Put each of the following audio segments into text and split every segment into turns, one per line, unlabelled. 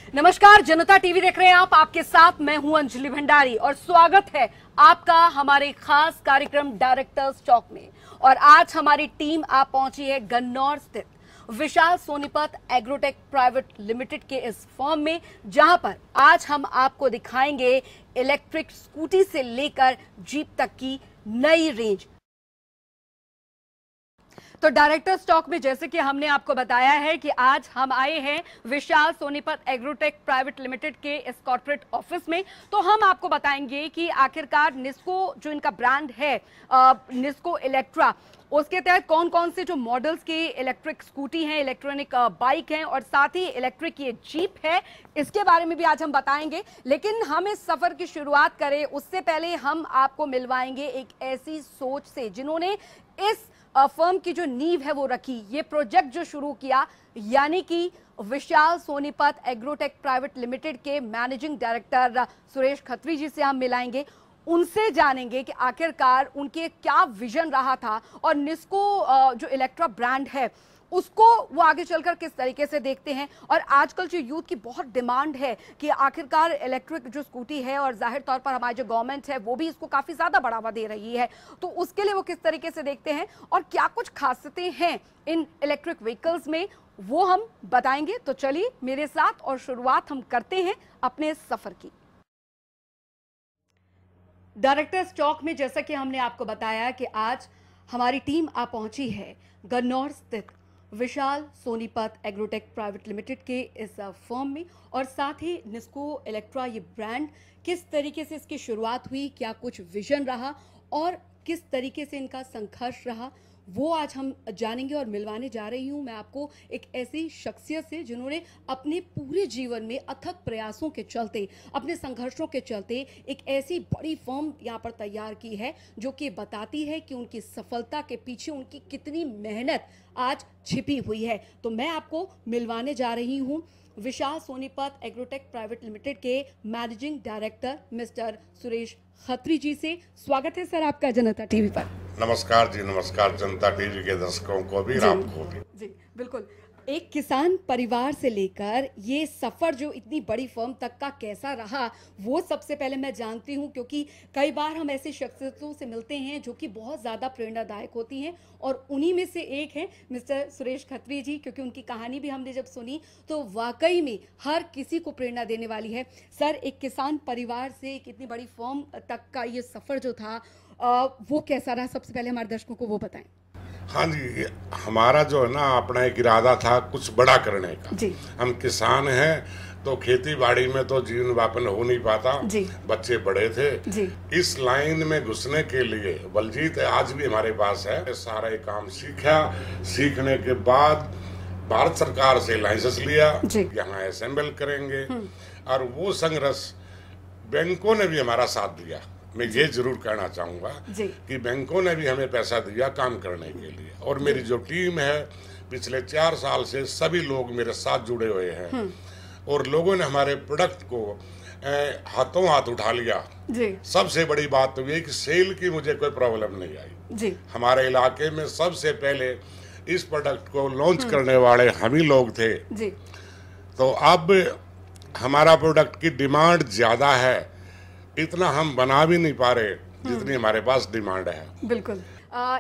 नमस्कार, जनता टीवी देख रहे हैं आप। आपके साथ मैं हूं अंजलि भंडारी और स्वागत है आपका हमारे खास कार्यक्रम डायरेक्टर्स टॉक में। और आज हमारी टीम आप पहुंची है गन्नौर स्थित विशाल सोनीपत एग्रोटेक प्राइवेट लिमिटेड के इस फर्म में, जहां पर आज हम आपको दिखाएंगे इलेक्ट्रिक स्कूटी से लेकर जीप तक की नई रेंज। तो डायरेक्टर स्टॉक में जैसे कि हमने आपको बताया है कि आज हम आए हैं विशाल सोनीपत एग्रोटेक प्राइवेट लिमिटेड के इस कॉर्पोरेट ऑफिस में। तो हम आपको बताएंगे कि आखिरकार निस्को जो इनका ब्रांड है, निस्को इलेक्ट्रा, उसके तहत कौन कौन से जो मॉडल्स की इलेक्ट्रिक स्कूटी हैं, इलेक्ट्रॉनिक बाइक हैं और साथ ही इलेक्ट्रिक ये जीप है, इसके बारे में भी आज हम बताएंगे। लेकिन हम इस सफर की शुरुआत करें उससे पहले हम आपको मिलवाएंगे एक ऐसी सोच से जिन्होंने इस फर्म की जो नींव है वो रखी, ये प्रोजेक्ट जो शुरू किया, यानी कि विशाल सोनीपत एग्रोटेक प्राइवेट लिमिटेड के मैनेजिंग डायरेक्टर सुरेश खत्री जी से हम मिलाएंगे। उनसे जानेंगे कि आखिरकार उनके क्या विजन रहा था और निस्को जो इलेक्ट्रा ब्रांड है उसको वो आगे चलकर किस तरीके से देखते हैं। और आजकल जो यूथ की बहुत डिमांड है कि आखिरकार इलेक्ट्रिक जो स्कूटी है, और जाहिर तौर पर हमारी जो गवर्नमेंट है वो भी इसको काफी ज्यादा बढ़ावा दे रही है, तो उसके लिए वो किस तरीके से देखते हैं और क्या कुछ खासियतें हैं इन इलेक्ट्रिक व्हीकल्स में, वो हम बताएंगे। तो चलिए मेरे साथ और शुरुआत हम करते हैं अपने सफर की। डायरेक्टर स्टॉक में जैसा कि हमने आपको बताया कि आज हमारी टीम आ पहुंची है गन्नौर स्थित विशाल सोनीपत एग्रोटेक प्राइवेट लिमिटेड के इस फर्म में, और साथ ही निस्को इलेक्ट्रा ये ब्रांड किस तरीके से इसकी शुरुआत हुई, क्या कुछ विजन रहा और किस तरीके से इनका संघर्ष रहा, वो आज हम जानेंगे। और मिलवाने जा रही हूँ मैं आपको एक ऐसी शख्सियत से जिन्होंने अपने पूरे जीवन में अथक प्रयासों के चलते, अपने संघर्षों के चलते एक ऐसी बड़ी फर्म यहाँ पर तैयार की है जो कि बताती है कि उनकी सफलता के पीछे उनकी कितनी मेहनत आज छिपी हुई है। तो मैं आपको मिलवाने जा रही हूँ विशाल सोनीपत एग्रोटेक प्राइवेट लिमिटेड के managing director mister Suresh Khatri ji से। स्वागत है सर आपका जनता टीवी पर।
नमस्कार जी, नमस्कार जनता टीवी के दर्शकों को भी, आपको भी।
जी बिल्कुल। एक किसान परिवार से लेकर ये सफर जो इतनी बड़ी फर्म तक का कैसा रहा, वो सबसे पहले मैं जानती हूँ, क्योंकि कई बार हम ऐसी शख्सियतों से मिलते हैं जो कि बहुत ज़्यादा प्रेरणादायक होती हैं, और उन्हीं में से एक है मिस्टर सुरेश खत्री जी, क्योंकि उनकी कहानी भी हमने जब सुनी तो वाकई में हर किसी को प्रेरणा देने वाली है। सर, एक किसान परिवार से एक इतनी बड़ी फर्म तक का ये सफ़र जो था वो कैसा रहा, सबसे पहले हमारे दर्शकों को वो बताएं।
हाँ जी, हमारा जो है ना अपना एक इरादा था कुछ बड़ा करने का
जी।
हम किसान हैं तो खेती बाड़ी में तो जीवन यापन हो नहीं पाता
जी।
बच्चे बड़े थे
जी।
इस लाइन में घुसने के लिए बलजीत आज भी हमारे पास है। सारा ये काम सीखा, सीखने के बाद भारत सरकार से लाइसेंस लिया, यहाँ असेंबल करेंगे, और वो संघर्ष बैंकों ने भी हमारा साथ दिया। मैं ये जरूर कहना चाहूँगा कि बैंकों ने भी हमें पैसा दिया काम करने के लिए, और मेरी जो टीम है पिछले 4 साल से सभी लोग मेरे साथ जुड़े हुए हैं, और लोगों ने हमारे प्रोडक्ट को हाथों हाथ उठा लिया। सबसे बड़ी बात तो ये कि सेल की मुझे कोई प्रॉब्लम नहीं आई। हमारे इलाके में सबसे पहले इस प्रोडक्ट को लॉन्च करने वाले हम ही लोग थे। तो अब हमारा प्रोडक्ट की डिमांड ज़्यादा है, इतना हम बना भी नहीं पा रहे जितनी हमारे पास डिमांड है।
बिल्कुल।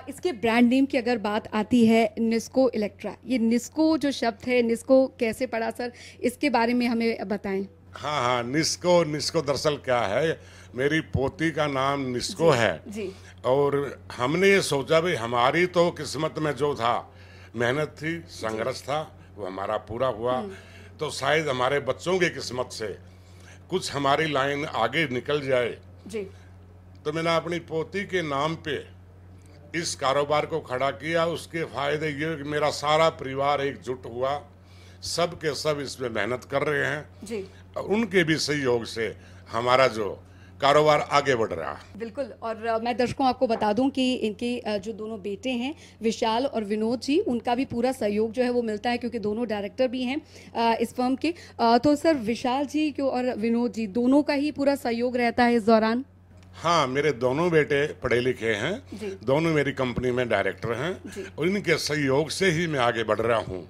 इसके ब्रांड नेम की अगर बात आती है निस्को इलेक्ट्रा, ये निस्को जो शब्द है, निस्को कैसे पड़ा सर, इसके बारे में हमें बताएं।
हाँ, निस्को दरअसल क्या है, मेरी पोती का नाम निस्को है
जी। और
हमने ये सोचा भाई हमारी तो किस्मत में जो था, मेहनत थी, संघर्ष था, वो हमारा पूरा हुआ, तो शायद हमारे बच्चों की किस्मत से कुछ हमारी लाइन आगे निकल जाए जी। तो मैंने अपनी पोती के नाम पे इस कारोबार को खड़ा किया। उसके फायदे ये कि मेरा सारा परिवार एकजुट हुआ, सब के सब इसमें मेहनत कर रहे हैं जी। उनके भी सहयोग से हमारा जो कारोबार आगे बढ़ रहा है।
बिल्कुल। और मैं दर्शकों आपको बता दूं कि इनके जो दोनों बेटे हैं विशाल और विनोद जी, उनका भी पूरा सहयोग जो है वो मिलता है, क्योंकि दोनों डायरेक्टर भी हैं इस फर्म के। तो सर, विशाल जी और विनोद जी दोनों का ही पूरा सहयोग रहता है इस दौरान?
हाँ, मेरे दोनों बेटे पढ़े लिखे हैं, दोनों मेरी कंपनी में डायरेक्टर हैं और इनके सहयोग से ही मैं आगे बढ़ रहा हूँ।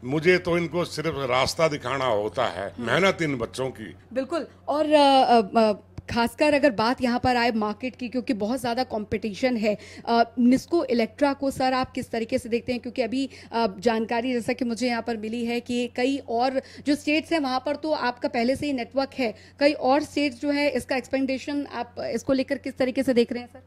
मुझे तो इनको सिर्फ रास्ता दिखाना होता है, मेहनत इन बच्चों की।
बिल्कुल। और खासकर अगर बात यहाँ पर आए मार्केट की, क्योंकि बहुत ज़्यादा कंपटीशन है, निस्को इलेक्ट्रा को सर आप किस तरीके से देखते हैं? क्योंकि अभी जानकारी जैसा कि मुझे यहाँ पर मिली है कि कई और जो स्टेट्स हैं वहाँ पर तो आपका पहले से ही नेटवर्क है, कई और स्टेट्स जो है इसका एक्सपेंडेशन आप इसको लेकर किस तरीके से देख रहे हैं सर?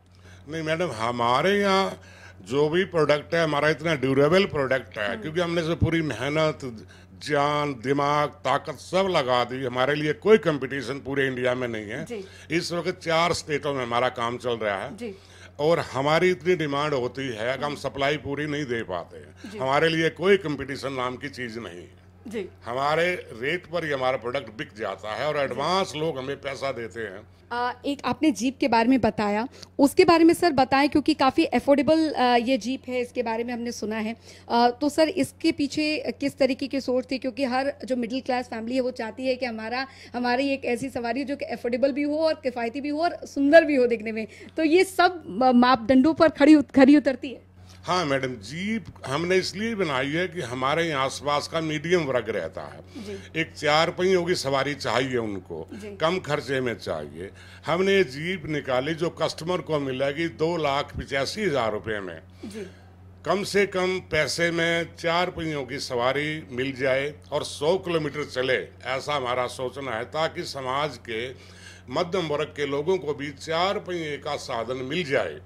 नहीं मैडम, हमारे यहाँ जो भी प्रोडक्ट है हमारा इतना ड्यूरेबल प्रोडक्ट है, क्योंकि हमने से पूरी मेहनत, जान, दिमाग, ताकत सब लगा दी। हमारे लिए कोई कंपटीशन पूरे इंडिया में नहीं है। इस वक्त 4 स्टेटों में हमारा काम चल रहा है और हमारी इतनी डिमांड होती है कि हम सप्लाई पूरी नहीं दे पाते हैं। हमारे लिए कोई कंपटीशन नाम की चीज नहीं है जी। हमारे रेट पर ही हमारा प्रोडक्ट बिक जाता है और एडवांस लोग हमें पैसा देते हैं।
एक आपने जीप के बारे में बताया, उसके बारे में सर बताएं, क्योंकि काफ़ी अफोर्डेबल ये जीप है, इसके बारे में हमने सुना है। तो सर इसके पीछे किस तरीके की सोच थी? क्योंकि हर जो मिडिल क्लास फैमिली है वो चाहती है कि हमारी एक ऐसी सवारी हो जो कि अफोर्डेबल भी हो और किफ़ायती भी हो और सुंदर भी हो दिखने में, तो ये सब मापदंडों पर खरी उतरती है।
हाँ मैडम, जीप हमने इसलिए बनाई है कि हमारे यहाँ आसपास का मीडियम वर्ग रहता है। एक 4 पहियों की सवारी चाहिए उनको, कम खर्चे में चाहिए। हमने ये जीप निकाली जो कस्टमर को मिलेगी 2,85,000 रुपये में। कम से कम पैसे में 4 पहियों की सवारी मिल जाए और 100 किलोमीटर चले, ऐसा हमारा सोचना है, ताकि समाज के मध्यम वर्ग के लोगों को भी 4 पहिए का साधन मिल जाए,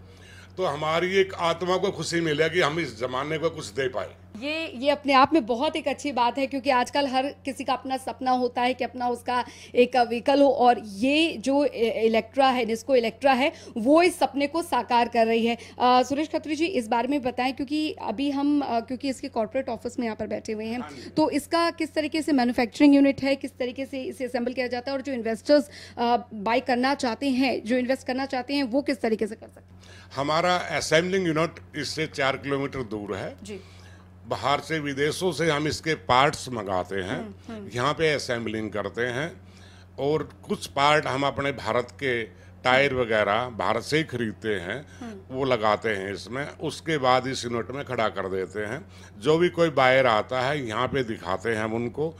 तो हमारी एक आत्मा को खुशी मिले कि हम इस जमाने को कुछ दे पाए।
ये अपने आप में बहुत एक अच्छी बात है, क्योंकि आजकल हर किसी का अपना सपना होता है कि अपना उसका एक व्हीकल हो, और ये जो इलेक्ट्रा है, निस्को इलेक्ट्रा है, वो इस सपने को साकार कर रही है। सुरेश खत्री जी, इस बारे में बताएं, क्योंकि अभी हम क्योंकि इसके कॉर्पोरेट ऑफिस में यहाँ पर बैठे हुए हैं, तो इसका किस तरीके से मैन्युफैक्चरिंग यूनिट है, किस तरीके से इसे असेंबल किया जाता है, और जो इन्वेस्टर्स बाई करना चाहते हैं, जो इन्वेस्ट करना चाहते हैं, वो किस तरीके से कर सकते हैं?
हमारा असेंबलिंग यूनिट इससे 4 किलोमीटर दूर है जी। बाहर से, विदेशों से हम इसके पार्ट्स मंगाते हैं, यहाँ पे असेंबलिंग करते हैं, और कुछ पार्ट हम अपने भारत के टायर वगैरह भारत से ही खरीदते हैं, वो लगाते हैं इसमें। उसके बाद इस यूनिट में खड़ा कर देते हैं। जो भी कोई बायर आता है यहाँ पे दिखाते हैं हम उनको,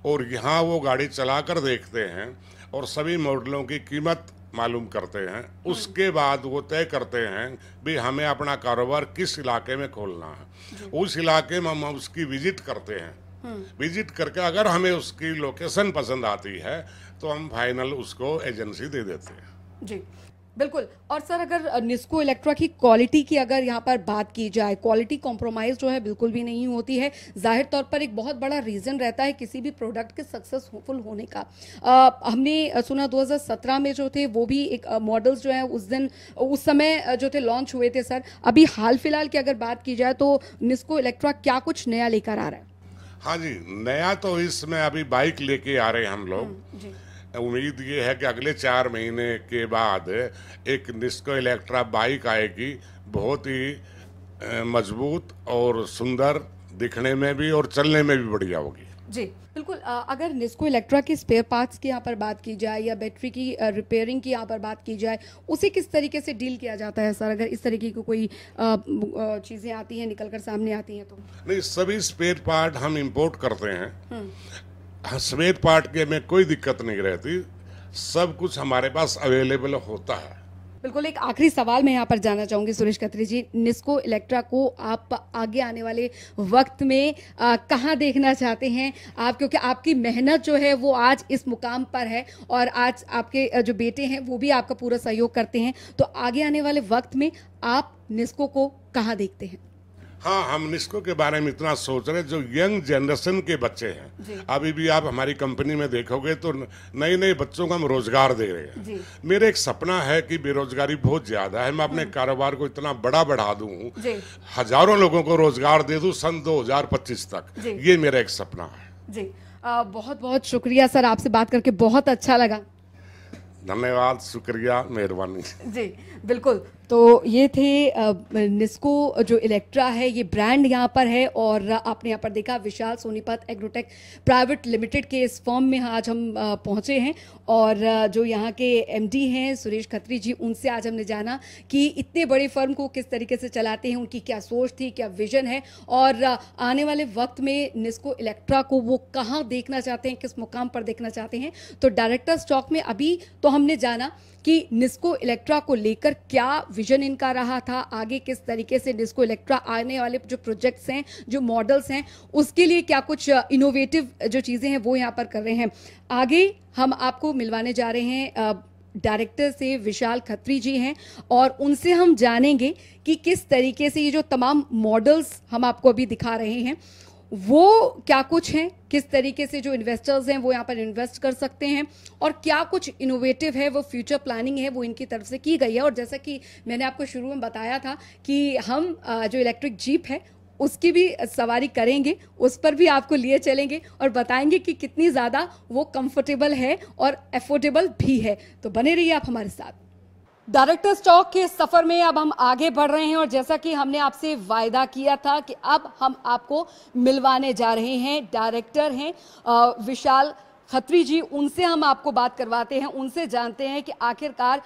और यहाँ वो गाड़ी चला कर देखते हैं और सभी मॉडलों की कीमत मालूम करते हैं। उसके बाद वो तय करते हैं भी हमें अपना कारोबार किस इलाके में खोलना है। उस इलाके में हम उसकी विजिट करते हैं। विजिट करके अगर हमें उसकी लोकेशन पसंद आती है तो हम फाइनल उसको एजेंसी दे देते हैं
जी। बिल्कुल। और सर, अगर निस्को इलेक्ट्रा की क्वालिटी की अगर यहाँ पर बात की जाए, क्वालिटी कॉम्प्रोमाइज़ जो है बिल्कुल भी नहीं होती है। जाहिर तौर पर एक बहुत बड़ा रीज़न रहता है किसी भी प्रोडक्ट के सक्सेसफुल होने का। हमने सुना 2017 में जो थे वो भी एक मॉडल्स जो है उस समय जो थे लॉन्च हुए थे सर। अभी हाल फिलहाल की अगर बात की जाए तो निस्को इलेक्ट्रा क्या कुछ नया लेकर आ रहा है?
हाँ जी, नया तो इसमें अभी बाइक लेके आ रहे हैं हम लोग। उम्मीद ये है कि अगले 4 महीने के बाद एक निस्को इलेक्ट्रा बाइक आएगी, बहुत ही मजबूत और सुंदर दिखने में भी और चलने में भी बढ़िया होगी
जी। बिल्कुल। अगर निस्को इलेक्ट्रा के स्पेयर पार्ट्स की यहाँ पर बात की जाए या बैटरी की रिपेयरिंग की यहाँ पर बात की जाए, उसे किस तरीके से डील किया जाता है सर? अगर इस तरीके की कोई चीज़ें आती हैं, निकल कर सामने आती हैं तो?
नहीं, सभी स्पेयर पार्ट हम इंपोर्ट करते हैं। स्पेयर पार्ट के में कोई दिक्कत नहीं रहती, सब कुछ हमारे पास अवेलेबल होता है।
बिल्कुल। एक आखिरी सवाल मैं यहाँ पर जानना चाहूँगी सुरेश खत्री जी, निस्को इलेक्ट्रा को आप आगे आने वाले वक्त में कहाँ देखना चाहते हैं आप? क्योंकि आपकी मेहनत जो है वो आज इस मुकाम पर है और आज आपके जो बेटे हैं वो भी आपका पूरा सहयोग करते हैं, तो आगे आने वाले वक्त में आप निस्को को कहाँ देखते हैं?
हाँ, हम निस्को के बारे में इतना सोच रहे हैं, जो यंग जनरेशन के बच्चे हैं, अभी भी आप हमारी कंपनी में देखोगे तो नए नए बच्चों को हम रोजगार दे रहे हैं। मेरा एक सपना है कि बेरोजगारी बहुत ज्यादा है, मैं अपने कारोबार को इतना बड़ा बढ़ा दूं, हजारों लोगों को रोजगार दे दूं सन 2025 तक। ये मेरा एक सपना है
जी। बहुत बहुत शुक्रिया सर, आपसे बात करके बहुत अच्छा लगा।
धन्यवाद, शुक्रिया, मेहरबानी
जी। बिल्कुल। तो ये थे निस्को जो इलेक्ट्रा है, ये ब्रांड यहाँ पर है। और आपने यहाँ पर देखा विशाल सोनीपत एग्रोटेक प्राइवेट लिमिटेड के इस फर्म में आज हम पहुँचे हैं और जो यहाँ के एमडी हैं सुरेश खत्री जी, उनसे आज हमने जाना कि इतने बड़े फर्म को किस तरीके से चलाते हैं, उनकी क्या सोच थी, क्या विजन है और आने वाले वक्त में निस्को इलेक्ट्रा को वो कहाँ देखना चाहते हैं, किस मुकाम पर देखना चाहते हैं। तो डायरेक्टर स्टॉक में अभी तो हमने जाना कि निस्को इलेक्ट्रा को लेकर क्या विजन इनका रहा था, आगे किस तरीके से निस्को इलेक्ट्रा आने वाले जो प्रोजेक्ट्स हैं, जो मॉडल्स हैं, उसके लिए क्या कुछ इनोवेटिव जो चीज़ें हैं वो यहाँ पर कर रहे हैं। आगे हम आपको मिलवाने जा रहे हैं डायरेक्टर से, विशाल खत्री जी हैं और उनसे हम जानेंगे कि किस तरीके से ये जो तमाम मॉडल्स हम आपको अभी दिखा रहे हैं वो क्या कुछ हैं, किस तरीके से जो इन्वेस्टर्स हैं वो यहाँ पर इन्वेस्ट कर सकते हैं और क्या कुछ इनोवेटिव है, वो फ्यूचर प्लानिंग है वो इनकी तरफ से की गई है। और जैसा कि मैंने आपको शुरू में बताया था कि हम जो इलेक्ट्रिक जीप है उसकी भी सवारी करेंगे, उस पर भी आपको लिए चलेंगे और बताएंगे कि कितनी ज़्यादा वो कंफर्टेबल है और अफोर्डेबल भी है। तो बने रहिए आप हमारे साथ। डायरेक्टर स्टॉक के सफर में अब हम आगे बढ़ रहे हैं और जैसा कि हमने आपसे वायदा किया था कि अब हम आपको मिलवाने जा रहे हैं, डायरेक्टर हैं विशाल खत्री जी, उनसे हम आपको बात करवाते हैं, उनसे जानते हैं कि आखिरकार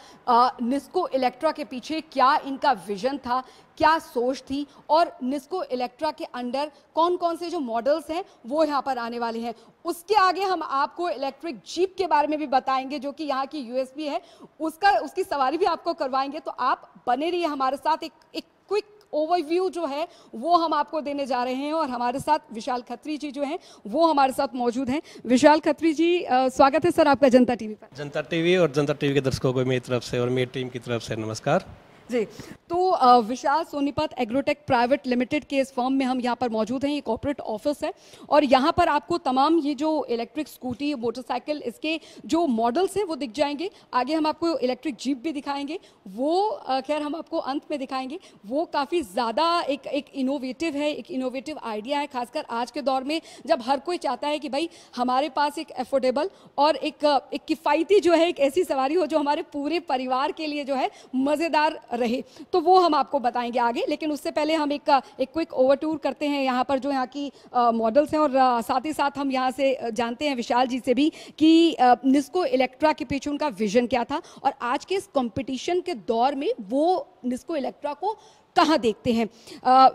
निस्को इलेक्ट्रा के पीछे क्या इनका विजन था, क्या सोच थी और निस्को इलेक्ट्रा के अंडर कौन कौन से जो मॉडल्स हैं वो यहाँ पर आने वाले हैं। उसके आगे हम आपको इलेक्ट्रिक जीप के बारे में भी बताएंगे जो कि यहाँ की यूएसपी है, उसकी सवारी भी आपको करवाएंगे। तो आप बने रहिए हमारे साथ। एक क्विक ओवरव्यू जो है वो हम आपको देने जा रहे हैं और हमारे साथ विशाल खत्री जी जो हैं वो हमारे साथ मौजूद हैं। विशाल खत्री जी, स्वागत है सर आपका जनता टीवी पर।
जनता टीवी और जनता टीवी के दर्शकों को मेरी तरफ से और मेरी टीम की तरफ से नमस्कार
जी। तो विशाल सोनीपत एग्रोटेक प्राइवेट लिमिटेड के इस फर्म में हम यहाँ पर मौजूद हैं, ये कॉर्पोरेट ऑफिस है और यहाँ पर आपको तमाम ये जो इलेक्ट्रिक स्कूटी, मोटरसाइकिल, इसके जो मॉडल्स हैं वो दिख जाएंगे। आगे हम आपको इलेक्ट्रिक जीप भी दिखाएंगे, वो खैर हम आपको अंत में दिखाएंगे। वो काफ़ी ज़्यादा एक इनोवेटिव है, एक इनोवेटिव आइडिया है, खासकर आज के दौर में जब हर कोई चाहता है कि भाई हमारे पास एक अफोर्डेबल और एक किफ़ायती जो है एक ऐसी सवारी हो जो हमारे पूरे परिवार के लिए जो है मज़ेदार रहे। तो वो हम आपको बताएंगे आगे, लेकिन उससे पहले हम एक क्विक ओवर टूर करते हैं यहाँ पर जो यहाँ की मॉडल्स हैं और साथ ही साथ हम यहाँ से जानते हैं विशाल जी से भी कि निस्को इलेक्ट्रा के पीछे उनका विजन क्या था और आज के इस कंपटीशन के दौर में वो निस्को इलेक्ट्रा को कहाँ देखते हैं।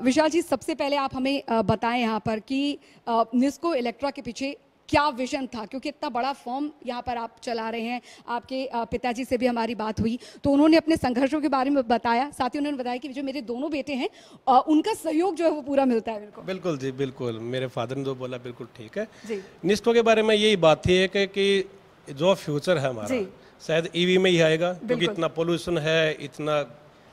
विशाल जी, सबसे पहले आप हमें बताएं यहाँ पर कि निस्को इलेक्ट्रा के पीछे क्या विजन था, क्योंकि इतना बड़ा फॉर्म यहाँ पर आप चला रहे हैं। आपके पिताजी से भी हमारी बात हुई तो उन्होंने अपने संघर्षों के बारे में बताया, साथ ही उन्होंने बताया कि जो मेरे दोनों बेटे हैं उनका सहयोग जो है वो पूरा मिलता है मेरे को।
बिल्कुल जी, बिल्कुल मेरे फादर ने जो बोला बिल्कुल ठीक है जी। निस्को के बारे में यही बात थी कि जो फ्यूचर है हमारा शायद ईवी में ही आएगा, क्योंकि इतना पोल्यूशन है, इतना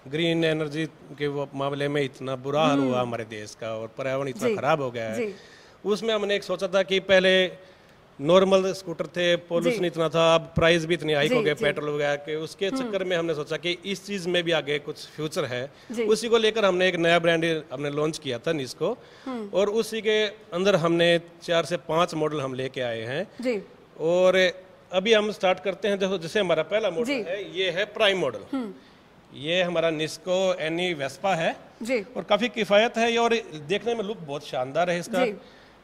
ग्रीन एनर्जी के मामले में इतना बुरा हाल हुआ हमारे देश का और पर्यावरण इतना खराब हो गया है। उसमें हमने एक सोचा था कि पहले नॉर्मल स्कूटर थे, पोल्यूशन इतना था, अब प्राइस भी इतनी हाइक हो गए पेट्रोल वगैरह के, उसके चक्कर में हमने सोचा कि इस चीज में भी आगे कुछ फ्यूचर है। उसी को लेकर हमने एक नया ब्रांड हमने लॉन्च किया था निस्को और उसी के अंदर हमने 4 से 5 मॉडल हम लेके आए हैं। और अभी हम स्टार्ट करते हैं। जैसे हमारा पहला मॉडल है, ये है प्राइम मॉडल। ये हमारा निस्को एनी वेस्पा है और काफी किफायत है और देखने में लुक बहुत शानदार है इसका।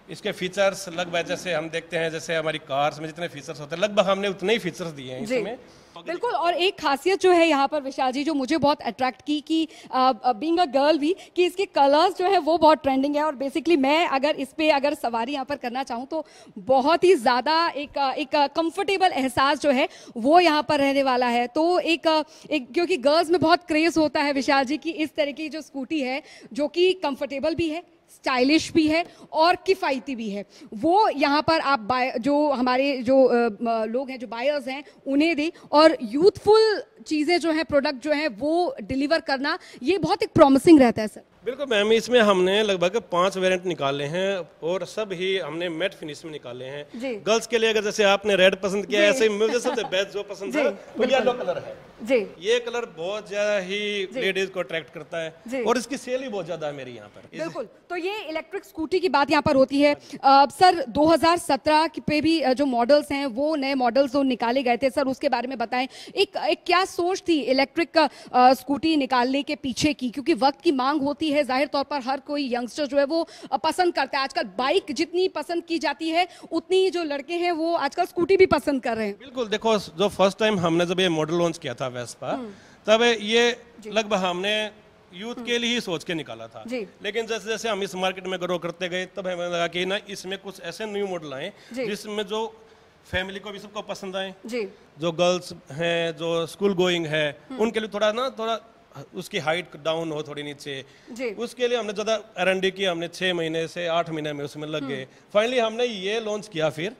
इसके फीचर्स लगभग जैसे हम देखते हैं जैसे हमारी कार्स में जितने फीचर्स होते हैं लगभग हमने उतने ही फीचर्स दिए हैं इसमें।
बिल्कुल। और एक खासियत जो है यहाँ पर विशाल जी जो मुझे बहुत अट्रैक्ट की कि बीइंग अ गर्ल भी, कि इसके कलर्स जो है वो बहुत ट्रेंडिंग है और बेसिकली मैं अगर इस पे अगर सवारी यहाँ पर करना चाहूँ तो बहुत ही ज़्यादा एक कंफर्टेबल एहसास जो है वो यहाँ पर रहने वाला है। तो एक क्योंकि गर्ल्स में बहुत क्रेज होता है विशाल जी की इस तरह की जो स्कूटी है जो कि कंफर्टेबल भी है, स्टाइलिश भी है और किफ़ायती भी है, वो यहाँ पर आप जो हमारे जो लोग हैं, जो बायर्स हैं, उन्हें दे और यूथफुल चीज़ें जो हैं, प्रोडक्ट जो हैं वो डिलीवर करना, ये बहुत एक प्रॉमिसिंग रहता है सर।
बिल्कुल मैम, इसमें हमने लगभग 5 वेरिएंट निकाले हैं और सब ही हमने मैट फिनिश में निकाले हैं। गर्ल्स के लिए अगर जैसे आपने रेड पसंद किया है, ऐसे ही मुझे सबसे बेस्ट जो पसंद है वो येलो कलर है जी। ये कलर बहुत ज्यादा ही लेडीज को अट्रैक्ट करता है और इसकी सेल भी बहुत ज्यादा है मेरे यहाँ पर।
बिल्कुल, तो ये इलेक्ट्रिक स्कूटी की बात यहाँ पर होती है। सर 2017 पे भी जो मॉडल्स हैं वो नए मॉडल्स जो निकाले गए थे, सर उसके बारे में बताएं। एक क्या सोच थी इलेक्ट्रिक स्कूटी निकालने के पीछे की, क्योंकि वक्त की मांग होती है, जाहिर तौर पर हर कोई यंगस्टर जो है वो पसंद करता है। आजकल बाइक जितनी पसंद की जाती है उतनी जो लड़के हैं वो आजकल स्कूटी भी पसंद कर रहे हैं।
बिल्कुल, देखो जो फर्स्ट टाइम हमने जब ये मॉडल लॉन्च किया था वेस्पा, तब ये लगभग हमने यूथ के लिए ही सोच के निकाला था। लेकिन जैसे जैसे हम इस मार्केट में ग्रो करते गए तब हमें लगा कि ना इसमें कुछ ऐसे न्यू मॉडल आए जिसमें जो फैमिली को भी सबको पसंद आए, जो गर्ल्स हैं जो स्कूल गोइंग है उनके लिए थोड़ा उसकी हाइट डाउन हो थोड़ी नीचे, उसके लिए हमने ज्यादा R&D की, हमने 6 महीने से 8 महीने में उसमें लग गए। फाइनली हमने ये लॉन्च किया। फिर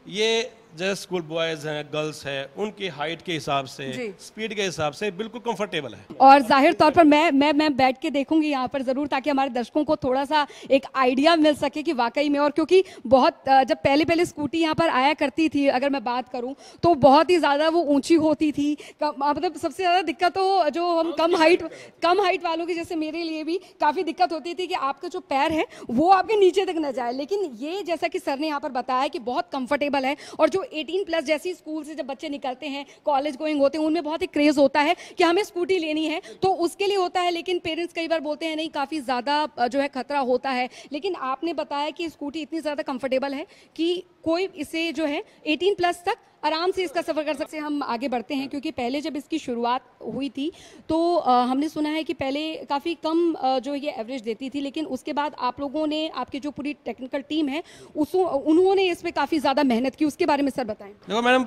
ये जैसे स्कूल बॉयज हैं, गर्ल्स हैं, उनकी हाइट के हिसाब से, स्पीड के हिसाब से बिल्कुल कंफर्टेबल है।
और जाहिर तौर पर मैं बैठ के देखूंगी यहाँ पर जरूर, ताकि हमारे दर्शकों को थोड़ा सा एक आइडिया मिल सके कि वाकई में। और क्योंकि बहुत जब पहले स्कूटी यहाँ पर आया करती थी, अगर मैं बात करूँ तो बहुत ही ज्यादा वो ऊंची होती थी। मतलब सबसे ज्यादा दिक्कत तो जो हम कम हाइट वालों की, जैसे मेरे लिए भी काफी दिक्कत होती थी कि आपका जो पैर है वो आपके नीचे तक न जाए। लेकिन ये जैसा कि सर ने यहाँ पर बताया कि बहुत कंफर्टेबल है। और जो 18+ जैसी स्कूल से जब बच्चे निकलते हैं, कॉलेज गोइंग होते हैं, उनमें बहुत ही क्रेज होता है कि हमें स्कूटी लेनी है, तो उसके लिए होता है। लेकिन पेरेंट्स कई बार बोलते हैं नहीं, काफ़ी ज़्यादा जो है खतरा होता है। लेकिन आपने बताया कि स्कूटी इतनी ज़्यादा कंफर्टेबल है कि कोई इसे जो है 18+ तक आराम से इसका सफ़र कर सकते हैं। हम आगे बढ़ते हैं, क्योंकि पहले जब इसकी शुरुआत हुई थी तो हमने सुना है कि पहले काफ़ी कम जो ये एवरेज देती थी, लेकिन उसके बाद आप लोगों ने, आपकी जो पूरी टेक्निकल टीम है उन्होंने इसमें काफ़ी ज़्यादा मेहनत की। उसके बारे में सर बताएं।
देखो मैडम,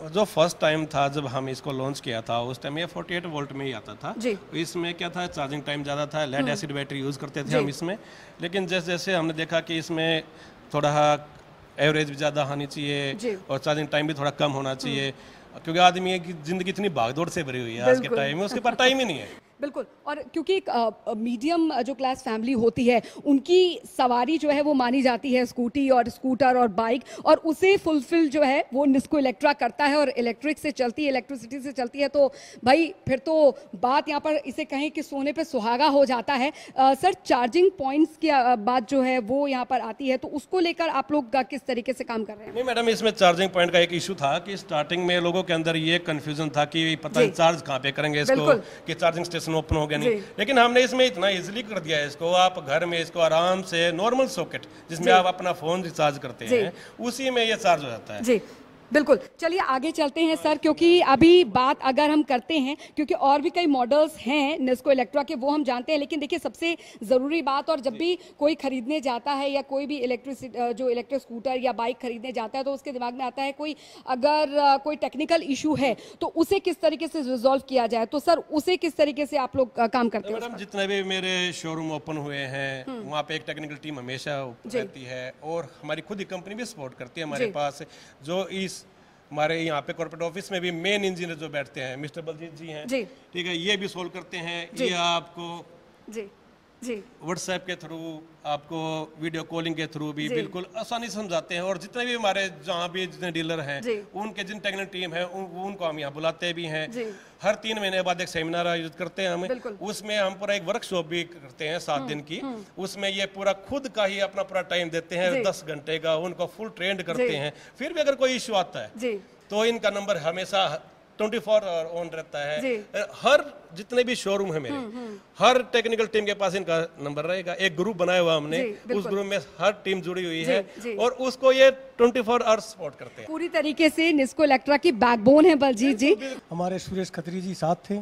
जो फर्स्ट टाइम था जब हम इसको लॉन्च किया था उस टाइम ये 48 वोल्ट में ही आता था। इसमें क्या था, चार्जिंग टाइम ज़्यादा था, लेड एसिड बैटरी यूज़ करते थे हम इसमें। लेकिन जैसे जैसे हमने देखा कि इसमें थोड़ा एवरेज भी ज़्यादा होनी चाहिए और चार्जिंग टाइम भी थोड़ा कम होना चाहिए, क्योंकि आदमी की ज़िंदगी इतनी भागदौड़ से भरी हुई है आज के टाइम में, उसके पास टाइम ही नहीं है।
बिल्कुल, और क्योंकि एक मीडियम जो क्लास फैमिली होती है उनकी सवारी जो है वो मानी जाती है स्कूटी और स्कूटर और बाइक, और उसे फुलफिल जो है वो निस्को इलेक्ट्रा करता है और इलेक्ट्रिक से चलती है, इलेक्ट्रिसिटी से चलती है। तो भाई फिर तो बात यहाँ पर इसे कहें कि सोने पे सुहागा हो जाता है। सर चार्जिंग पॉइंट्स की बात जो है वो यहाँ पर आती है, तो उसको लेकर आप लोग किस तरीके से काम कर रहे हैं?
नहीं मैडम, इसमें चार्जिंग पॉइंट का एक इशू था कि स्टार्टिंग में लोगों के अंदर ये कंफ्यूजन था कि पता नहीं चार्ज कहाँ पे करेंगे इसको, कि चार्जिंग स्टेशन ओपन हो गया नहीं। लेकिन हमने इसमें इतना इजीली कर दिया है इसको, आप घर में इसको आराम से नॉर्मल सॉकेट जिसमें आप अपना फोन रिचार्ज करते हैं उसी में ये चार्ज हो जाता है। जी
बिल्कुल, चलिए आगे चलते हैं सर, क्योंकि अभी बात अगर हम करते हैं, क्योंकि और भी कई मॉडल्स हैं निस्को इलेक्ट्रा के, वो हम जानते हैं। लेकिन देखिए सबसे ज़रूरी बात, और जब भी कोई खरीदने जाता है या कोई भी इलेक्ट्रिक स्कूटर या बाइक खरीदने जाता है तो उसके दिमाग में आता है अगर कोई टेक्निकल इशू है तो उसे किस तरीके से रिजॉल्व किया जाए। तो सर उसे किस तरीके से आप लोग काम करते हैं?
मैडम, जितने भी मेरे शोरूम ओपन हुए हैं वहाँ पे एक टेक्निकल टीम हमेशा रहती है और हमारी खुद ही कंपनी भी सपोर्ट करती है हमारे पास। जो हमारे यहाँ पे कॉर्पोरेट ऑफिस में भी मेन इंजीनियर जो बैठते हैं मिस्टर बलजीत जी हैं, ठीक है, ये भी सोल्व करते हैं। ये आपको व्हाट्सएप के थ्रू, आपको वीडियो कॉलिंग के थ्रू भी बिल्कुल आसानी से समझाते हैं। और जितने भी हमारे जहाँ भी जितने डीलर हैं उनके जिन टेक्निकल टीम है उनको हम यहाँ बुलाते भी हैं। हर 3 महीने बाद एक सेमिनार आयोजित करते हैं हम, उसमें हम पूरा एक वर्कशॉप भी करते हैं 7 दिन की। उसमें ये पूरा खुद का ही अपना पूरा टाइम देते हैं 10 घंटे का, उनको फुल ट्रेंड करते हैं। फिर भी अगर कोई इश्यू आता है तो इनका नंबर हमेशा 24 आवर ऑन रहता है। हर जितने भी शोरूम है मेरे, हर टेक्निकल टीम के पास इनका नंबर रहेगा। एक ग्रुप बनाया हुआ हमने, उस ग्रुप में हर टीम जुड़ी हुई है और उसको ये 24 आवर सपोर्ट करते हैं।
पूरी तरीके से निस्को इलेक्ट्रा की बैकबोन है बलजीत जी।
हमारे सुरेश खत्री जी साथ थे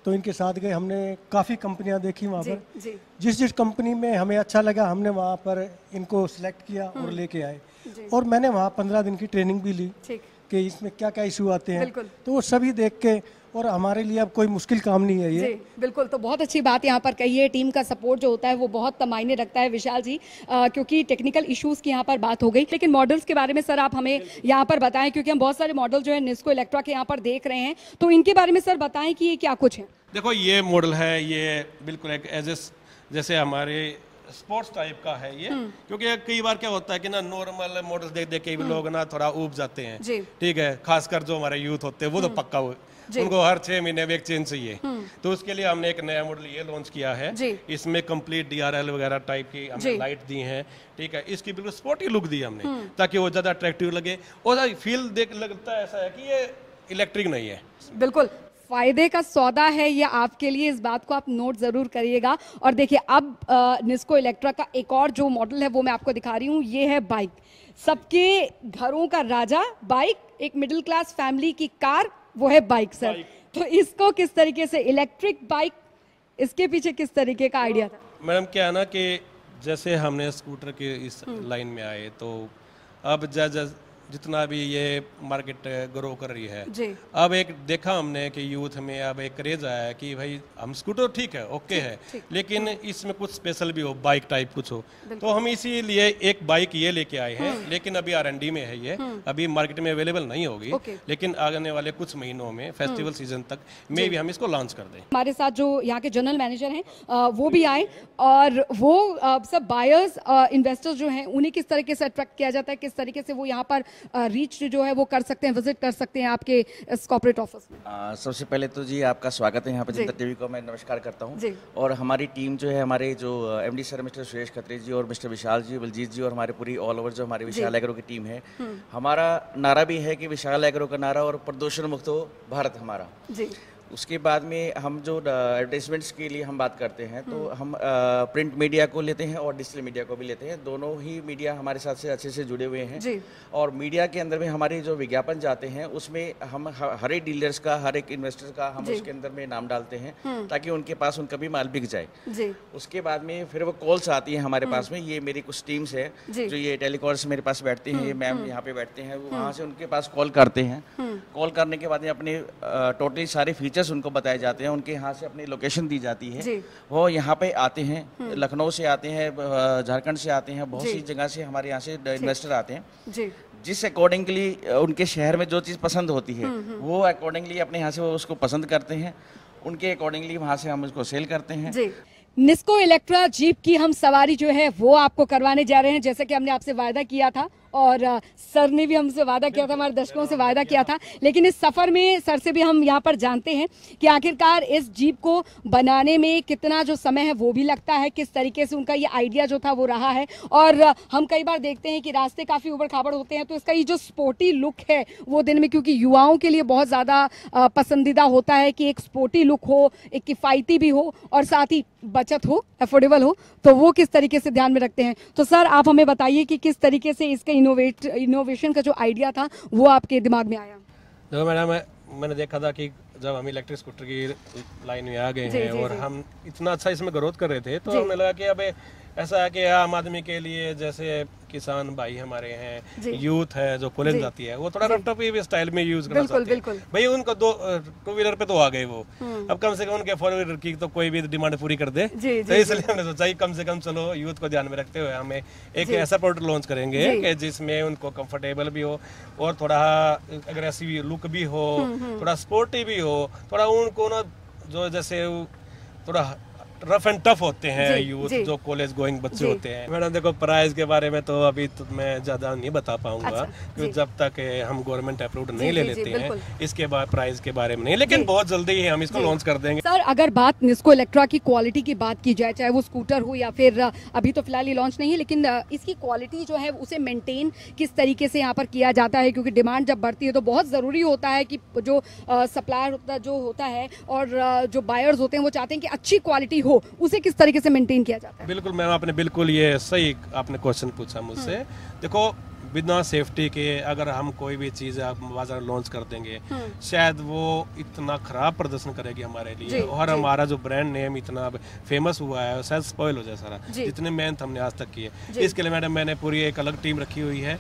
तो इनके साथ गए, हमने काफी कंपनियां देखी वहाँ पर। जिस कंपनी में हमें अच्छा लगा हमने वहाँ पर इनको सिलेक्ट किया और लेके आए। और मैंने वहाँ 15 दिन की ट्रेनिंग भी ली कि इसमें क्या क्या इशू आते हैं, तो वो सभी देख के, और हमारे लिए अब कोई मुश्किल काम नहीं है ये।
बिल्कुल, तो बहुत अच्छी बात यहाँ पर कही है। टीम का सपोर्ट जो होता है वो बहुत मायने रखता है विशाल जी, क्योंकि टेक्निकल इश्यूज की यहाँ पर बात हो गई। लेकिन मॉडल्स के बारे में सर आप हमें यहाँ पर बताएं, क्योंकि हम बहुत सारे मॉडल जो है निस्को इलेक्ट्रा के यहाँ पर देख रहे हैं, तो इनके बारे में सर बताएं कि ये क्या कुछ है।
देखो ये मॉडल है, ये बिल्कुल एक एज जैसे हमारे स्पोर्ट्स टाइप का है ये, क्योंकि कई बार क्या होता है कि ना नॉर्मल मॉडल्स देख देख के भी लोग ना थोड़ा ऊब जाते हैं, ठीक है, खासकर जो हमारे यूथ होते हैं वो तो पक्का उनको हर 6 महीने में एक चेंज चाहिए। तो उसके लिए हमने एक नया मॉडल ये लॉन्च किया है, इसमें कंप्लीट DRL वगैरह टाइप की हमने लाइट दी हैं, ठीक है, इसकी बिल्कुल स्पोर्टी लुक दी हमने ताकि वो ज्यादा अट्रैक्टिव लगे और फील देख लगता है ऐसा है कि ये इलेक्ट्रिक नहीं है।
बिल्कुल फायदे का सौदा है ये आपके लिए, इस बात को आप नोट जरूर करिएगा। और देखिए अब निस्को इलेक्ट्रा का एक और जो मॉडल है वो मैं आपको दिखा रही हूँ, ये है बाइक, सबके घरों का राजा बाइक, एक मिडिल क्लास फैमिली की कार, वो है बाइक सर। तो इसको किस तरीके से इलेक्ट्रिक बाइक, इसके पीछे किस तरीके का आइडिया था?
मैडम क्या है ना कि जैसे हमने स्कूटर के इस लाइन में आए तो अब जितना भी ये मार्केट ग्रो कर रही है अब एक देखा हमने कि यूथ में अब एक क्रेज आया है कि भाई हम स्कूटर ठीक है ओके है लेकिन इसमें कुछ स्पेशल भी हो, बाइक टाइप कुछ हो, तो हम इसीलिए एक बाइक ये लेके आए हैं। लेकिन अभी R&D में है ये, अभी मार्केट में अवेलेबल नहीं होगी, लेकिन आने वाले कुछ महीनों में फेस्टिवल सीजन तक में भी हम इसको लॉन्च कर दें।
हमारे साथ जो यहाँ के जनरल मैनेजर हैं वो भी आए और वो सब बायर्स इन्वेस्टर्स जो हैं उन्हें किस तरीके से अट्रैक्ट किया जाता है, किस तरीके से वो यहाँ पर रीच जो है वो कर सकते हैं, विजिट कर सकते हैं आपके इस कॉर्पोरेट ऑफिस में।
सबसे पहले तो जी आपका स्वागत है यहाँ पर जनता टीवी को, मैं नमस्कार करता हूँ। और हमारी टीम जो है, हमारे जो MD sir mister Suresh Khatri ji और मिस्टर विशाल जी, बलजीत जी और हमारे पूरी ऑल ओवर जो हमारी विशाल एग्रो की टीम है, हमारा नारा भी है कि विशाल एग्रो का नारा और प्रदूषण मुक्त हो भारत हमारा। उसके बाद में हम जो एडवर्टाइजमेंट्स के लिए हम बात करते हैं तो हम प्रिंट मीडिया को लेते हैं और डिजिटल मीडिया को भी लेते हैं, दोनों ही मीडिया हमारे साथ से अच्छे से जुड़े हुए हैं। और मीडिया के अंदर में हमारे जो विज्ञापन जाते हैं उसमें हम हर एक डीलर्स का, हर एक इन्वेस्टर का हम उसके अंदर में नाम डालते हैं ताकि उनके पास उनका भी माल बिक जाए। उसके बाद में फिर वो कॉल्स आती हैं हमारे पास में, ये मेरी कुछ टीम्स है जो ये टेलीकॉल्स मेरे पास बैठते हैं, ये मैम यहाँ पे बैठते हैं, वहाँ से उनके पास कॉल करते हैं। कॉल करने के बाद अपने टोटली सारे फीचर्स उनको बताए जाते हैं, उनके यहाँ से अपनी लोकेशन दी जाती है, वो यहाँ पे आते हैं, लखनऊ से आते हैं, झारखंड से आते हैं, बहुत सी जगह से हमारे यहाँ से इन्वेस्टर आते हैं। जिस अकॉर्डिंगली उनके शहर में जो चीज़ पसंद होती है वो अकॉर्डिंगली अपने यहाँ से वो उसको पसंद करते हैं, उनके अकॉर्डिंगली वहाँ से हम उसको सेल करते हैं।
निस्को इलेक्ट्रा जीप की हम सवारी जो है वो आपको करवाने जा रहे हैं, जैसे कि हमने आपसे वायदा किया था और सर ने भी हमसे वादा किया था, हमारे दर्शकों से वादा किया था। लेकिन इस सफ़र में सर से भी हम यहाँ पर जानते हैं कि आखिरकार इस जीप को बनाने में कितना जो समय है वो भी लगता है, किस तरीके से उनका ये आइडिया जो था वो रहा है। और हम कई बार देखते हैं कि रास्ते काफ़ी उबड़ खाबड़ होते हैं, तो इसका ये जो स्पोर्टी लुक है वो दिन में, क्योंकि युवाओं के लिए बहुत ज़्यादा पसंदीदा होता है कि एक स्पोर्टी लुक हो, एक किफ़ायती भी हो और साथ ही बचत हो, अफोर्डेबल हो, तो वो किस तरीके से ध्यान में रखते हैं। तो सर आप हमें बताइए कि किस तरीके से इसके इनोवेशन का जो आइडिया था वो आपके दिमाग में आया।
तो मैडम मैंने देखा था कि जब हम इलेक्ट्रिक स्कूटर की लाइन में आ गए हैं और हम इतना अच्छा इसमें ग्रोथ कर रहे थे तो हमें लगा कि अब ऐसा है कि आम आदमी के लिए, जैसे किसान भाई हमारे हैं, यूथ है जो कॉलेज जाती है, वो थोड़ा रफ स्टाइल में यूज करना चाहते हैं। भाई उनको 2 व्हीलर पे तो आ गए वो, अब कम से कम उनके 4 व्हीलर की तो कोई भी डिमांड पूरी कर दे। तो इसलिए हमने सोचा कम से कम चलो यूथ को ध्यान में रखते हुए हमें एक ऐसा प्रोडक्ट लॉन्च करेंगे कि जिसमें उनको कंफर्टेबल भी हो और थोड़ा अग्रेसिव लुक भी हो, थोड़ा स्पोर्टी भी हो, थोड़ा उनको ना जो जैसे थोड़ा रफ एंड टफ होते हैं यूथ जो कॉलेज गोइंग बच्चे होते हैं। मैडम देखो प्राइस के बारे में तो अभी तो मैं ज्यादा नहीं बता पाऊंगा क्योंकि जब तक हम गवर्नमेंट अप्रूव्ड नहीं ले लेते हैं इसके बाद प्राइस के बारे में नहीं, लेकिन बहुत जल्दी ही हम इसको लॉन्च कर देंगे।
सर अगर बात निस्को इलेक्ट्रा की क्वालिटी की बात की जाए, चाहे वो स्कूटर हो या फिर अभी तो फिलहाल ये लॉन्च नहीं है, लेकिन इसकी क्वालिटी जो है उसे मेंटेन किस तरीके से यहाँ पर किया जाता है, क्योंकि डिमांड जब बढ़ती है तो बहुत ज़रूरी होता है कि जो सप्लायर जो होता है और जो बायर्स होते हैं वो चाहते हैं कि अच्छी क्वालिटी हो, उसे किस तरीके से मेंटेन किया जाता है।
बिल्कुल मैम, आपने बिल्कुल ये सही आपने क्वेश्चन पूछा मुझसे। देखो बिना सेफ्टी के अगर हम कोई भी चीज़ आप बाजार लॉन्च कर देंगे शायद वो इतना खराब प्रदर्शन करेगी हमारे लिए और हमारा जो ब्रांड नेम इतना फेमस हुआ है शायद स्पॉइल हो जाए सारा, जितने मेहनत हमने आज तक की है। इसके लिए मैडम मैंने पूरी एक अलग टीम रखी हुई है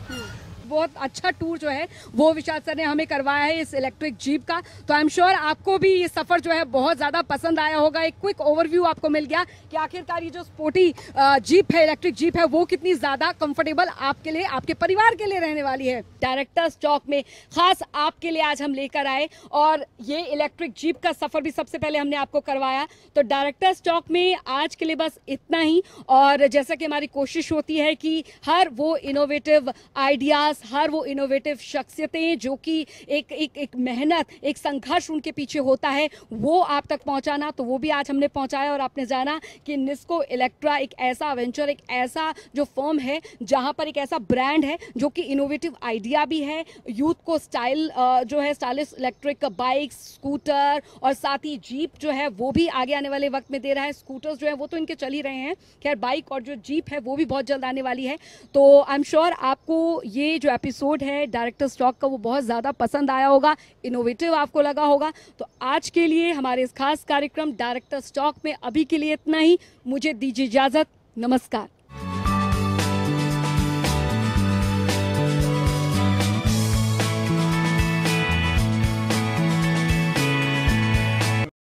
बहुत अच्छा टूर जो है वो विशाल सर ने हमें करवाया है इस इलेक्ट्रिक जीप का। तो आई एम श्योर आपको भी ये सफर जो है बहुत ज्यादा पसंद आया होगा। एक क्विक ओवरव्यू आपको मिल गया कि आखिरकार ये जो स्पोर्टी जीप है, इलेक्ट्रिक जीप है, वो कितनी ज्यादा कंफर्टेबल आपके लिए, आपके परिवार के लिए रहने वाली है। डायरेक्टर्स चौक में खास आपके लिए आज हम लेकर आए और ये इलेक्ट्रिक जीप का सफर भी सबसे पहले हमने आपको करवाया। तो डायरेक्टर्स चौक में आज के लिए बस इतना ही। और जैसा कि हमारी कोशिश होती है कि हर वो इनोवेटिव आइडियाज, हर वो इनोवेटिव शख्सियतें जो कि एक मेहनत, एक संघर्ष उनके पीछे होता है, वो आप तक पहुंचाना, तो वो भी आज हमने पहुंचाया। और आपने जाना कि निस्को इलेक्ट्रा एक ऐसा वेंचर, एक ऐसा जो फर्म है जहां पर एक ऐसा ब्रांड है जो कि इनोवेटिव आइडिया भी है, यूथ को स्टाइल जो है, स्टाइलिश इलेक्ट्रिक बाइक्स, स्कूटर और साथ ही जीप जो है वो भी आगे आने वाले वक्त में दे रहा है। स्कूटर्स जो है वो तो इनके चल ही रहे हैं, खैर बाइक और जो जीप है वो भी बहुत जल्द आने वाली है। तो आई एम श्योर आपको ये जो एपिसोड है डायरेक्टर्स टॉक का वो बहुत ज़्यादा पसंद आया होगा, इनोवेटिव आपको लगा होगा। तो आज के लिए हमारे इस खास कार्यक्रम डायरेक्टर्स टॉक में अभी के लिए इतना ही। मुझे दीजिए इजाज़त, नमस्कार।